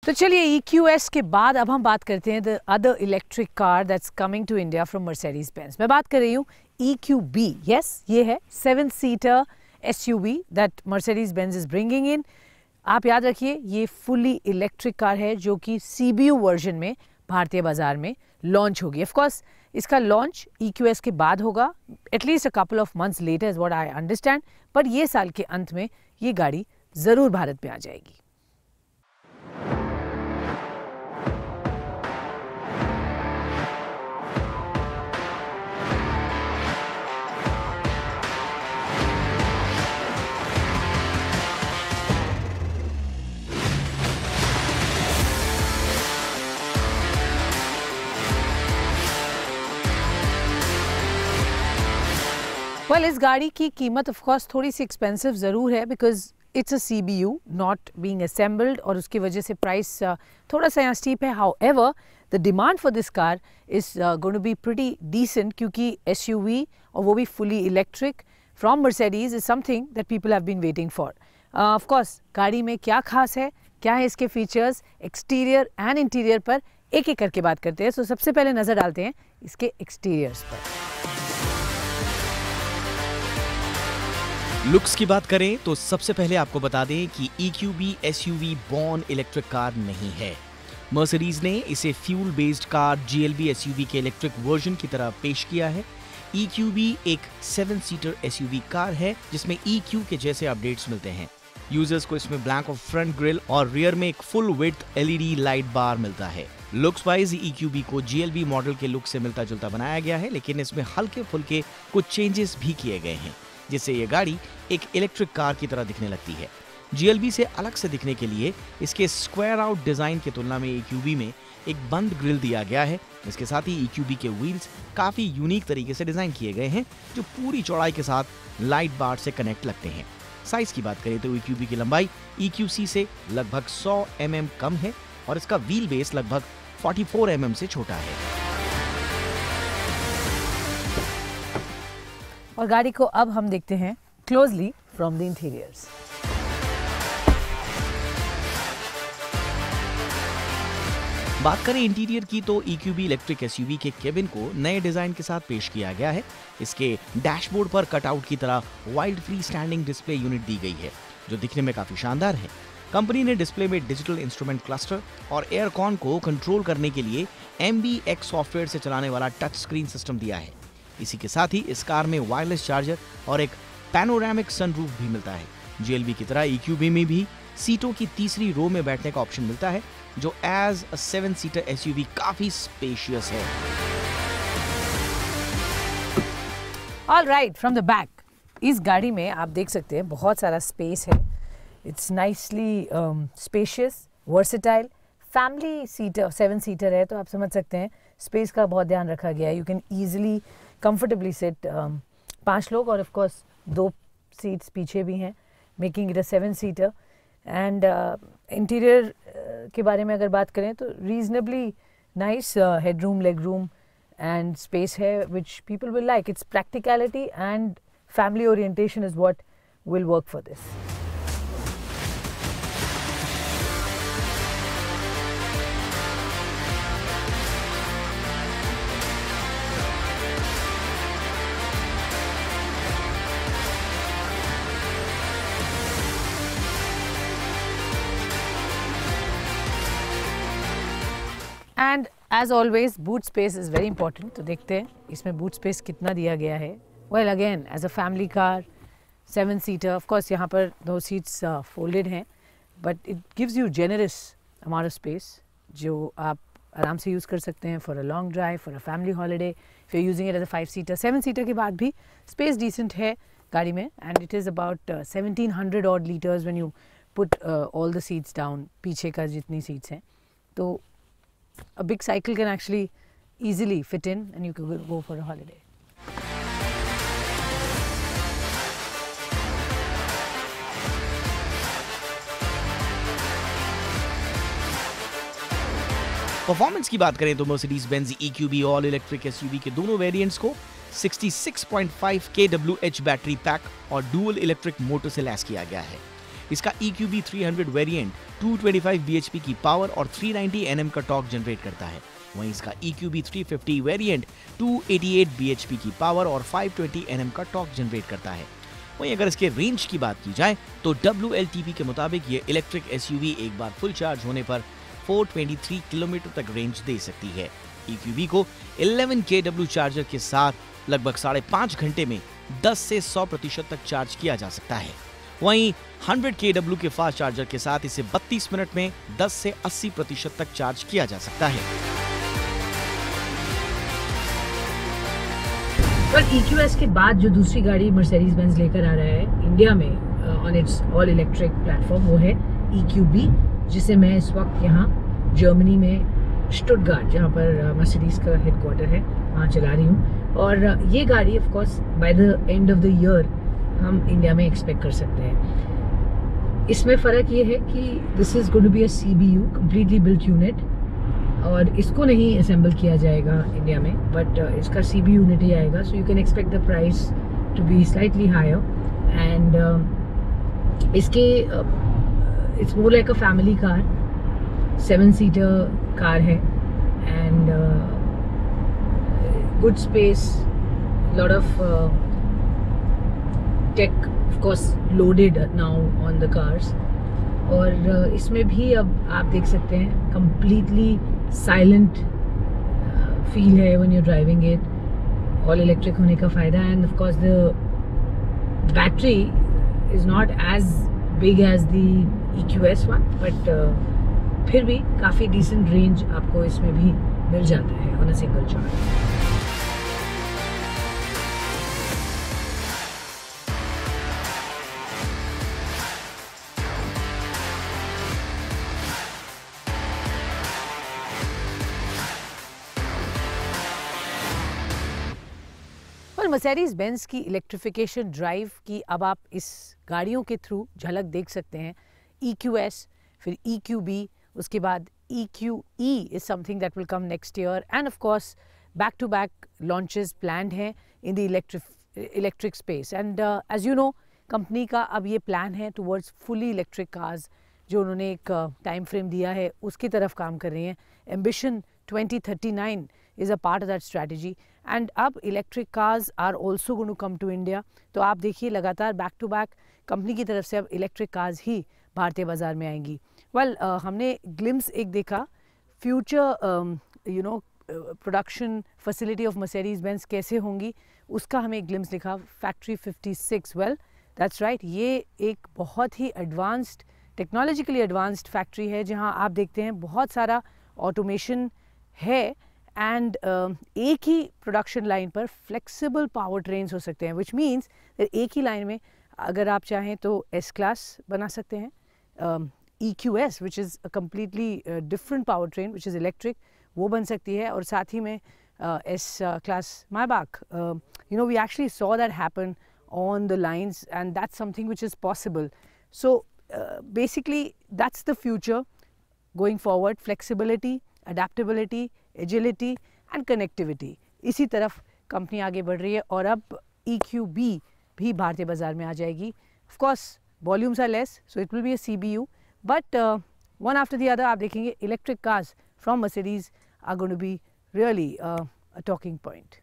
तो चलिए EQS के बाद अब हम बात करते हैं the other electric car that's coming to India from Mercedes Benz. मैं बात कर रही हूँ EQB। यस, ये है 7-सीटर SUV that Mercedes Benz is bringing in. आप याद रखिए ये फुली इलेक्ट्रिक कार है जो कि CBU वर्जन में भारतीय बाजार में लॉन्च होगी। ऑफ कोर्स इसका लॉन्च EQS के बाद होगा, at least a couple of months later is what I understand, पर ये साल के अंत में ये गाड़ी ज़रूर भारत में आ जाएगी। वेल, इस गाड़ी की कीमत ऑफ कोर्स थोड़ी सी एक्सपेंसिव ज़रूर है because it's a CBU not being assembled, और उसकी वजह से प्राइस थोड़ा सा यहाँ स्टीप है। However the demand for this car is going to be pretty decent, क्योंकि SUV और वो भी fully electric from Mercedes is something that people have been waiting for. Of course गाड़ी में क्या खास है, क्या है इसके फीचर्स, एक्सटीरियर एंड इंटीरियर पर एक एक करके बात करते हैं। सो सबसे पहले नज़र डालते हैं इसके एक्सटीरियर्स पर। लुक्स की बात करें तो सबसे पहले आपको बता दें कि EQB SUV born electric car नहीं है। मर्सिडीज ने इसे fuel based car GLB SUV के इलेक्ट्रिक वर्जन की तरह पेश किया है। EQB एक 7-सीटर SUV कार है जिसमें EQ के जैसे अपडेट्स मिलते हैं। यूजर्स को इसमें ब्लैंक ऑफ फ्रंट ग्रिल और रियर में एक फुल विड्थ LED लाइट बार मिलता है। लुक्स वाइज EQB को GLB मॉडल के लुक से मिलता जुलता बनाया गया है, लेकिन इसमें हल्के फुल्के कुछ चेंजेस भी किए गए हैं जिससे ये गाड़ी एक इलेक्ट्रिक कार की तरह दिखने लगती है। GLB से अलग से दिखने के लिए इसके स्क्वायर आउट डिजाइन की तुलना में EQB में एक बंद ग्रिल दिया गया है। इसके साथ ही EQB के व्हील्स काफी यूनिक तरीके से डिजाइन किए गए हैं जो पूरी चौड़ाई के साथ लाइट बार से कनेक्ट लगते हैं। साइज की बात करें तो EQB की लंबाई EQC से लगभग 100 mm कम है और इसका व्हील बेस लगभग 44 mm से छोटा है। और गाड़ी को अब हम देखते हैं क्लोजली फ्रॉम द इंटीरियर्स। बात करें इंटीरियर की तो EQB इलेक्ट्रिक SUV के केबिन को नए डिजाइन के साथ पेश किया गया है। इसके डैशबोर्ड पर कटआउट की तरह wide free standing display unit दी गई है जो दिखने में काफी शानदार है। कंपनी ने डिस्प्ले में डिजिटल इंस्ट्रूमेंट क्लस्टर और एयरकॉन को कंट्रोल करने के लिए MBX सॉफ्टवेयर से चलाने वाला टच स्क्रीन सिस्टम दिया है। इसी के साथ ही इस कार में वायरलेस चार्जर और एक पैनोरामिक सनरूफ भी मिलता है। GLB की तरह EQB में भी सीटों की तीसरी रो में बैठने का ऑप्शन मिलता है जो एज अ 7-सीटर SUV काफी स्पेशियस है। All right, from the back इस गाड़ी में आप देख सकते हैं बहुत सारा स्पेस है। It's nicely spacious, versatile, family seater seven seater है तो आप समझ सकते हैं स्पेस का बहुत ध्यान रखा गया है। You can easily comfortably sit 5 लोग, और ऑफ कोर्स 2 सीट्स पीछे भी हैं, making it a seven seater. And interior के बारे में अगर बात करें तो reasonably nice headroom, leg room and space है which people will like. Its practicality and family orientation is what will work for this. And as always boot space is very important. तो देखते हैं इसमें बूट स्पेस कितना दिया गया है। Well again as a family car seven seater, of course यहाँ पर 2 सीट्स फोल्डेड हैं, but it gives you generous amount of space जो आप आराम से यूज़ कर सकते हैं for a long drive, for a family holiday. If you using it as a five seater, seven seater के बाद भी स्पेस डिसेंट है गाड़ी में, and it is about 1700 odd litres when you put all the seats down, पीछे का जितनी seats हैं। तो a big cycle can actually easily fit in and you can go for a holiday. Performance की बात करें तो Mercedes Benz EQB all electric SUV के दोनों वेरिएंट्स को 66.5 kWh बैटरी पैक और डुअल इलेक्ट्रिक मोटर से लैस किया गया है। इसका EQB 300 वेरिएंट 225 bhp की पावर और 390 Nm का टॉर्क जनरेट करता है। वहीं इसका EQB 350 वेरिएंट 288 bhp की पावर और 520 Nm का टॉर्क जनरेट करता है। वहीं अगर इसके रेंज की बात की जाए तो WLTP के मुताबिक ये इलेक्ट्रिक SUV एक बार फुल चार्ज होने पर 423 किलोमीटर तक रेंज दे सकती है। EQB को 11 kW चार्जर के साथ लगभग 5.5 घंटे में 10 से 100% तक चार्ज किया जा सकता है। वहीं 100 kW के फास्ट चार्जर के साथ इसे 32 मिनट में 10 से 80% तक चार्ज किया जा सकता है। पर EQS के बाद जो दूसरी गाड़ी मर्सिडीज बेंज लेकर आ रहा है इंडिया में on it's all electric platform, वो है EQB, जिसे मैं इस वक्त यहाँ जर्मनी में स्टुटगार्ट, जहाँ पर मर्सिडीज का हेडक्वार्टर है, वहाँ चला रही हूँ। और ये गाड़ी of course by the end of the year हम इंडिया में एक्सपेक्ट कर सकते हैं। इसमें फ़र्क ये है कि this is going to be a CBU, completely built unit, और इसको नहीं असेंबल किया जाएगा इंडिया में, बट इसका CBU यूनिट ही आएगा। So you can expect the price to be slightly higher and इसके it's more like a family car, seven seater car है and good space, lot of tech of course loaded now on the cars. और इसमें भी अब आप देख सकते हैं कंप्लीटली साइलेंट फील है when you driving it. All electric होने का फ़ायदा, and of course the battery is not as big as the EQS one, but फिर भी काफ़ी डिसेंट रेंज आपको इसमें भी मिल जाता है on a single charge. Mercedes Benz की इलेक्ट्रिफिकेशन ड्राइव की अब आप इस गाड़ियों के थ्रू झलक देख सकते हैं। EQS, फिर EQB, उसके बाद EQE is something that will come next year, and of course back to back launches planned हैं in the electric space. And as you know, company का अब ये प्लान है टुवर्ड्स फुली इलेक्ट्रिक कार्स, जो उन्होंने एक टाइम फ्रेम दिया है उसकी तरफ काम कर रही हैं। Ambition 2039 is a part of that strategy, and अब electric cars are also going to come to India। तो आप देखिए लगातार बैक टू बैक कंपनी की तरफ से अब इलेक्ट्रिक कार्स ही भारतीय बाज़ार में आएंगी। हमने ग्लिम्स एक देखा future production facility of Mercedes Benz कैसे होंगी, उसका हमें एक ग्लिम्स दिखा फैक्ट्री 56। दैट्स राइट, ये एक बहुत ही एडवांस्ड, टेक्नोलॉजिकली एडवांस्ड फैक्ट्री है जहाँ आप देखते हैं बहुत सारा ऑटोमेशन है, एंड एक ही प्रोडक्शन लाइन पर फ्लेक्सिबल पावर ट्रेन्स हो सकते हैं, विच मीन्स एक ही लाइन में अगर आप चाहें तो S क्लास बना सकते हैं, EQS which is a completely different power train which is electric, वो बन सकती है, और साथ ही में S class Maybach, we actually saw that happen on the lines, and that's something which is possible. So basically that's the future going forward, flexibility, adaptability, agility and connectivity, इसी तरफ company आगे बढ़ रही है। और अब EQB भी भारतीय बाजार में आ जाएगी। Of course volumes are less, so it will be a CBU, but one after the other आप देखेंगे electric cars from Mercedes are going to be really a talking point.